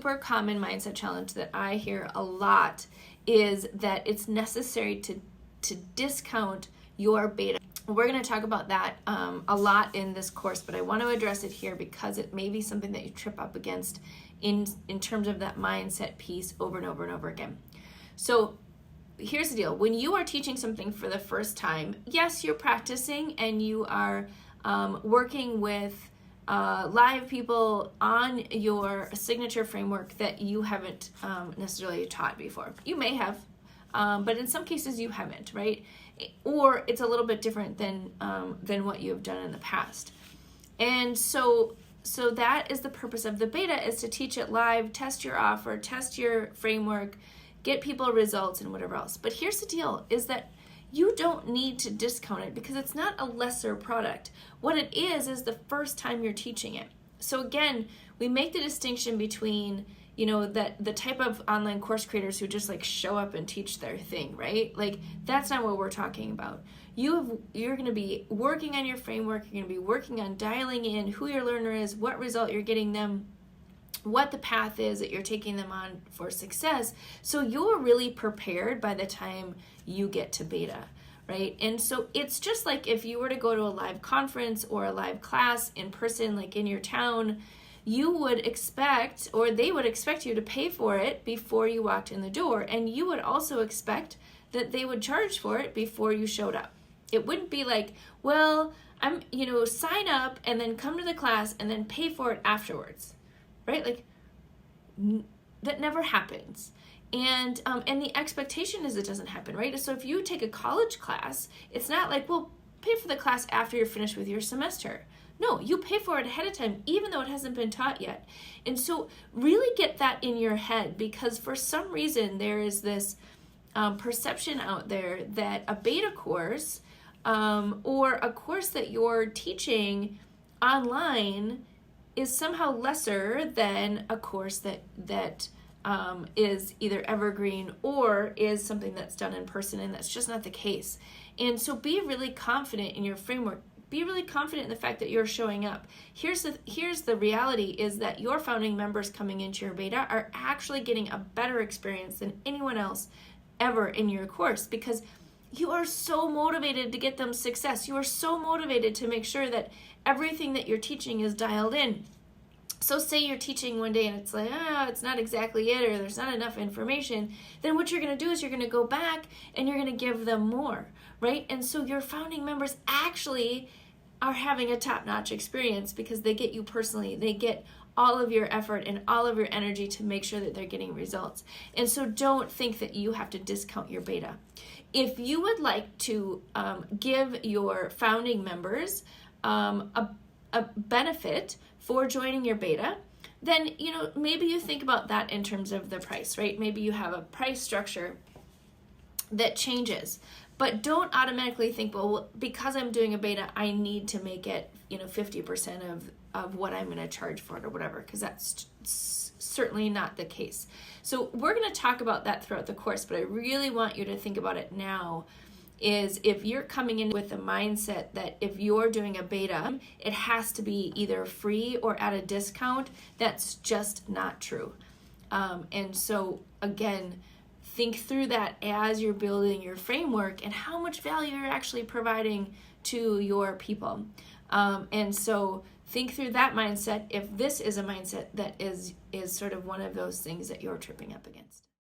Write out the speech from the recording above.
super common mindset challenge that I hear a lot is that it's necessary to discount your beta. We're going to talk about that a lot in this course, but I want to address it here because it may be something that you trip up against in terms of that mindset piece over and over and over again. So here's the deal. When you are teaching something for the first time, yes, you're practicing and you are working with live people on your signature framework that you haven't necessarily taught before. You may have, but in some cases you haven't, right? Or it's a little bit different than what you have done in the past. And so that is the purpose of the beta, is to teach it live, test your offer, test your framework, get people results and whatever else. But here's the deal, is that you don't need to discount it because it's not a lesser product. What it is the first time you're teaching it. So again, we make the distinction between, that the type of online course creators who just like show up and teach their thing, right? Like that's not what we're talking about. You're going to be working on your framework. You're going to be working on dialing in who your learner is, what result you're getting them, what the path is that you're taking them on for success. So you're really prepared by the time you get to beta, right? And so it's just like if you were to go to a live conference or a live class in person, like in your town, you would expect, or they would expect you to pay for it before you walked in the door. And you would also expect that they would charge for it before you showed up. It wouldn't be like, well, sign up and then come to the class and then pay for it afterwards. Right? Like that never happens. And the expectation is it doesn't happen, right? So if you take a college class, it's not like, well, pay for the class after you're finished with your semester. No, you pay for it ahead of time, even though it hasn't been taught yet. And so really get that in your head, because for some reason there is this perception out there that a beta course or a course that you're teaching online is somehow lesser than a course that is either evergreen or is something that's done in person, and that's just not the case. And so be really confident in your framework. Be really confident in the fact that you're showing up. Here's the reality, is that your founding members coming into your beta are actually getting a better experience than anyone else ever in your course, because you are so motivated to get them success. You are so motivated to make sure that everything that you're teaching is dialed in. So say you're teaching one day and it's like, it's not exactly it, or there's not enough information, then what you're going to do is you're going to go back and you're going to give them more, right? And so your founding members actually are having a top-notch experience because they get you personally. They get all of your effort and all of your energy to make sure that they're getting results. And so don't think that you have to discount your beta. If you would like to give your founding members a benefit for joining your beta, then maybe you think about that in terms of the price, right? Maybe you have a price structure that changes, but don't automatically think, well, because I'm doing a beta, I need to make it 50% of what I'm going to charge for it or whatever, because that's certainly not the case. So we're going to talk about that throughout the course, but I really want you to think about it now, is if you're coming in with the mindset that if you're doing a beta, it has to be either free or at a discount, that's just not true. And so again, think through that as you're building your framework and how much value you're actually providing to your people. And so think through that mindset if this is a mindset that is sort of one of those things that you're tripping up against.